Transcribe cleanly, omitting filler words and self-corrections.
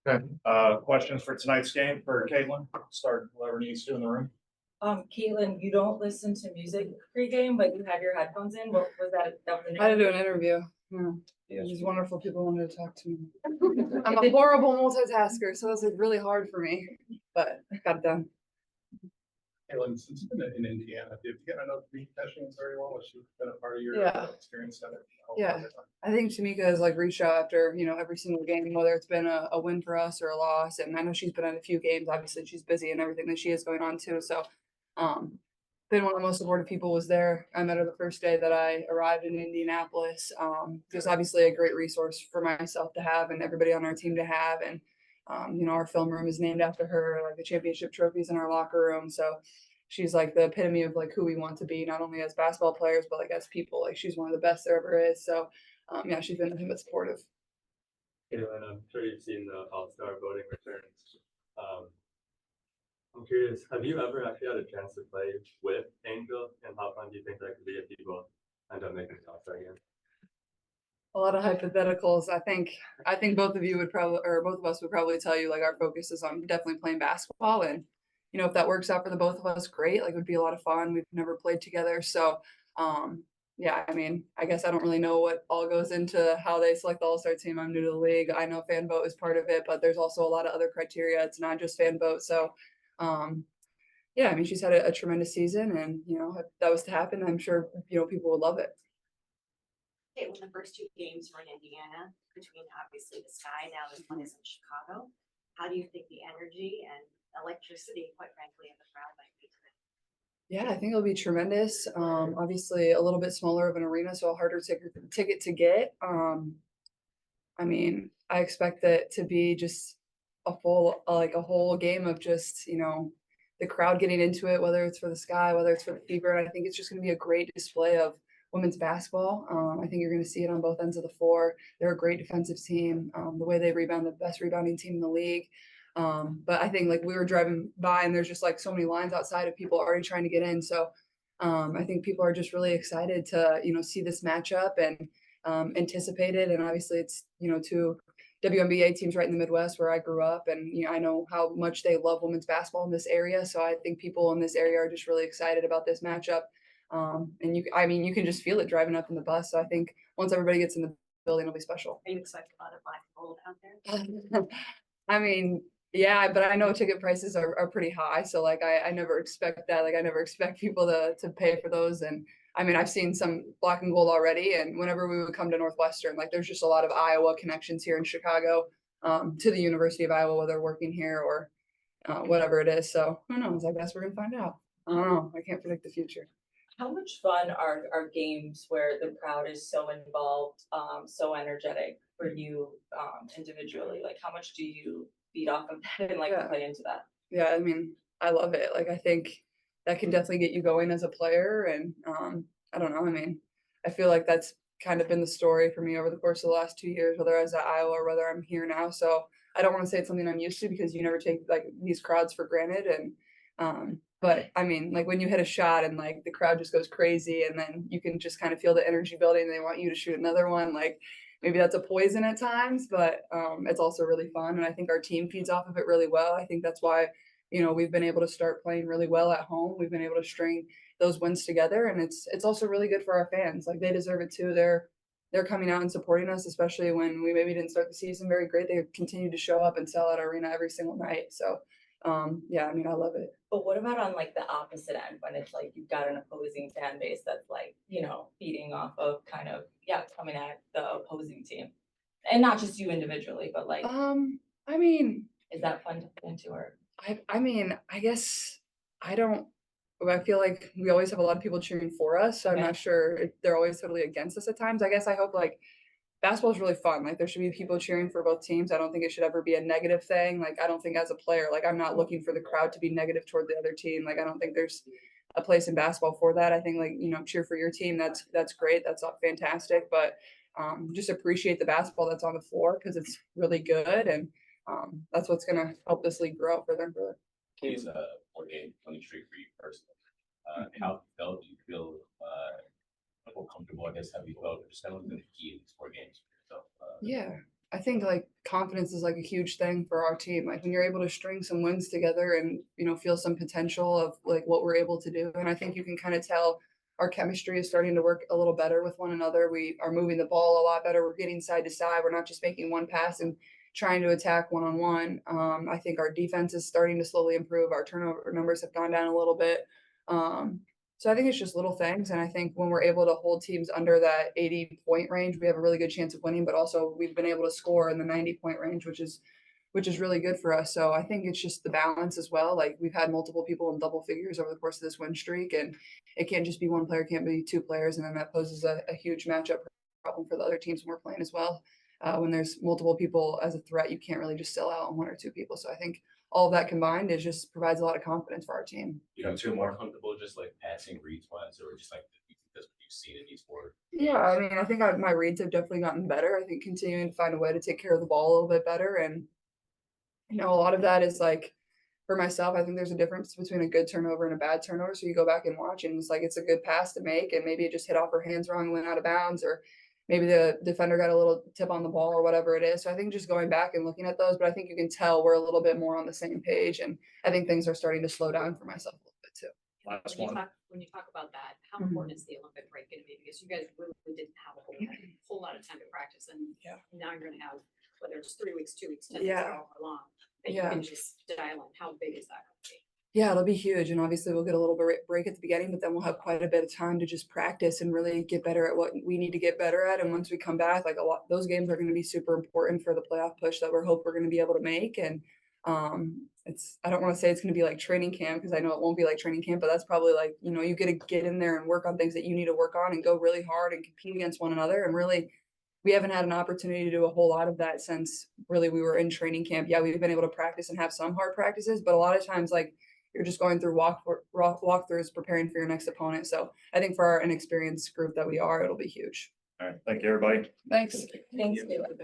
Okay. Questions for tonight's game for Caitlin? Start whoever needs to in the room. Caitlin, you don't listen to music pregame, but you have your headphones in. What was that? That was an I had to do interview? an interview. Yeah, these wonderful people wanted to talk to me. I'm a horrible multitasker, so it's like really hard for me, but I got it done. Caitlin, since you've been in Indiana, have you gotten enough concussions very well? Has she been a part of your Yeah. experience at it? Yeah. I think Tamika has like reached out after, every single game, whether it's been a win for us or a loss. And I know she's been at a few games. Obviously, she's busy and everything that she has going on too. So, been one of the most supportive people was there. I met her the first day that I arrived in Indianapolis. Just obviously a great resource for myself to have and everybody on our team to have. And, our film room is named after her, like the championship trophies in our locker room. So she's like the epitome of like who we want to be, not only as basketball players, but like as people. Like she's one of the best there ever is. So, yeah, she's been nothing but supportive. Caitlin, I'm sure you've seen the All-Star voting returns. I'm curious, have you ever actually had a chance to play with Angel, and how fun do you think that could be if people end up making the All-Star game? A lot of hypotheticals. I think both of you would probably, or both of us would probably tell you like our focus is on definitely playing basketball. And, if that works out for the both of us, great. Like it would be a lot of fun. We've never played together. So, yeah, I mean, I guess I don't really know what all goes into how they select the All-Star team. I'm new to the league. I know fan vote is part of it, but there's also a lot of other criteria. It's not just fan vote. So, yeah, I mean, she's had a tremendous season, and if that was to happen, I'm sure people would love it. Okay, well, the first two games were in Indiana, between obviously the Sky. Now this one is in Chicago. How do you think the energy and electricity, quite frankly, of the crowd might be tonight? Yeah, I think it'll be tremendous. Obviously a little bit smaller of an arena, so a harder ticket to get. I mean, I expect it to be just a whole game of just, the crowd getting into it, whether it's for the Sky, whether it's for the Fever. And I think it's just going to be a great display of women's basketball. I think you're going to see it on both ends of the floor. They're a great defensive team. The way they rebound, the best rebounding team in the league. But I think like we were driving by and there's just like so many lines outside of people already trying to get in. So I think people are just really excited to, see this matchup and anticipate it. And obviously it's, two WNBA teams right in the Midwest where I grew up. And, I know how much they love women's basketball in this area. So I think people in this area are just really excited about this matchup. And you can just feel it driving up in the bus. So I think once everybody gets in the building, it'll be special. Are you expecting a lot of black and gold out there? I mean, yeah, but I know ticket prices are pretty high. So like, I never expect that. Like I never expect people to pay for those. And I mean, I've seen some black and gold already. And whenever we would come to Northwestern, like there's just a lot of Iowa connections here in Chicago, to the University of Iowa, whether working here or whatever it is. So who knows? I guess we're gonna find out. I don't know. I can't predict the future. How much fun are games where the crowd is so involved, so energetic for you individually? Like how much do you feed off of that and play into that? Yeah, I mean, I love it. Like I think that can definitely get you going as a player. And I don't know. I mean, I feel like that's kind of been the story for me over the course of the last 2 years, whether I was at Iowa or whether I'm here now. So I don't want to say it's something I'm used to because you never take like these crowds for granted. And but I mean, like when you hit a shot and like the crowd just goes crazy and then you can just kind of feel the energy building and they want you to shoot another one, like maybe that's a poison at times, but it's also really fun. And I think our team feeds off of it really well. I think that's why, we've been able to start playing really well at home. We've been able to string those wins together, and it's also really good for our fans. Like they deserve it too. They're coming out and supporting us, especially when we maybe didn't start the season very great. They continue to show up and sell out our arena every single night. So yeah, I mean, I love it. But what about on like the opposite end when it's like you've got an opposing fan base that's like, feeding off of kind of, coming at the opposing team? And not just you individually, but like I mean, is that fun to fit into? Or I mean, I guess I feel like we always have a lot of people cheering for us. So I'm not sure if they're always totally against us at times. I guess I hope like basketball is really fun. Like there should be people cheering for both teams. I don't think it should ever be a negative thing. Like I don't think as a player, like I'm not looking for the crowd to be negative toward the other team. Like I don't think there's a place in basketball for that. I think like, cheer for your team. That's great. That's fantastic. But just appreciate the basketball that's on the floor because it's really good. And that's what's going to help this league grow further and further. Today's a 4-game winning streak for you personally. How do you feel more comfortable? I guess have you felt just kind of been the key in these 4 games for yourself? Yeah, I think like confidence is like a huge thing for our team. Like when you're able to string some wins together and, you know, feel some potential of like what we're able to do. And I think you can kind of tell our chemistry is starting to work a little better with one another. We are moving the ball a lot better. We're getting side to side. We're not just making one pass and trying to attack one on one. I think our defense is starting to slowly improve. Our turnover numbers have gone down a little bit. So I think it's just little things. And I think when we're able to hold teams under that 80-point range, we have a really good chance of winning, but also we've been able to score in the 90-point range, which is really good for us. So I think it's just the balance as well. Like we've had multiple people in double figures over the course of this win streak, and it can't just be one player, can't be two players. And then that poses a huge matchup problem for the other teams when we're playing as well. When there's multiple people as a threat, you can't really just sell out on one or two people. So I think all of that combined is just provides a lot of confidence for our team. You know, too more comfortable just like passing reads wise, or just like that's what you've seen in these four. Yeah, I mean, I think my reads have definitely gotten better. I think continuing to find a way to take care of the ball a little bit better. And, you know, a lot of that is like, for myself, I think there's a difference between a good turnover and a bad turnover. So you go back and watch and it's like, it's a good pass to make and maybe it just hit off her hands wrong and went out of bounds, or maybe the defender got a little tip on the ball or whatever it is. So I think just going back and looking at those, but I think you can tell we're a little bit more on the same page. And I think things are starting to slow down for myself a little bit too. Last When you one. talk, when you talk about that, how Mhm. important is the Olympic break gonna be? Because you guys really didn't have a whole lot of time to practice, and Yeah. now you're gonna have, whether it's 3 weeks, 2 weeks, 10 weeks, Yeah. however long, that you Yeah. can just dial in. How big is that gonna be? Yeah, it'll be huge. And obviously we'll get a little bit break at the beginning, but then we'll have quite a bit of time to just practice and really get better at what we need to get better at. And once we come back, like those games are going to be super important for the playoff push that we're going to be able to make. And I don't want to say it's going to be like training camp because I know it won't be like training camp, but that's probably like, you know, you get to get in there and work on things that you need to work on and go really hard and compete against one another. And really, we haven't had an opportunity to do a whole lot of that since really we were in training camp. Yeah, we've been able to practice and have some hard practices, but a lot of times like you're just going through walkthroughs preparing for your next opponent. So I think for our inexperienced group that we are, it'll be huge. All right, thank you, everybody. Thanks. Thanks, Caleb.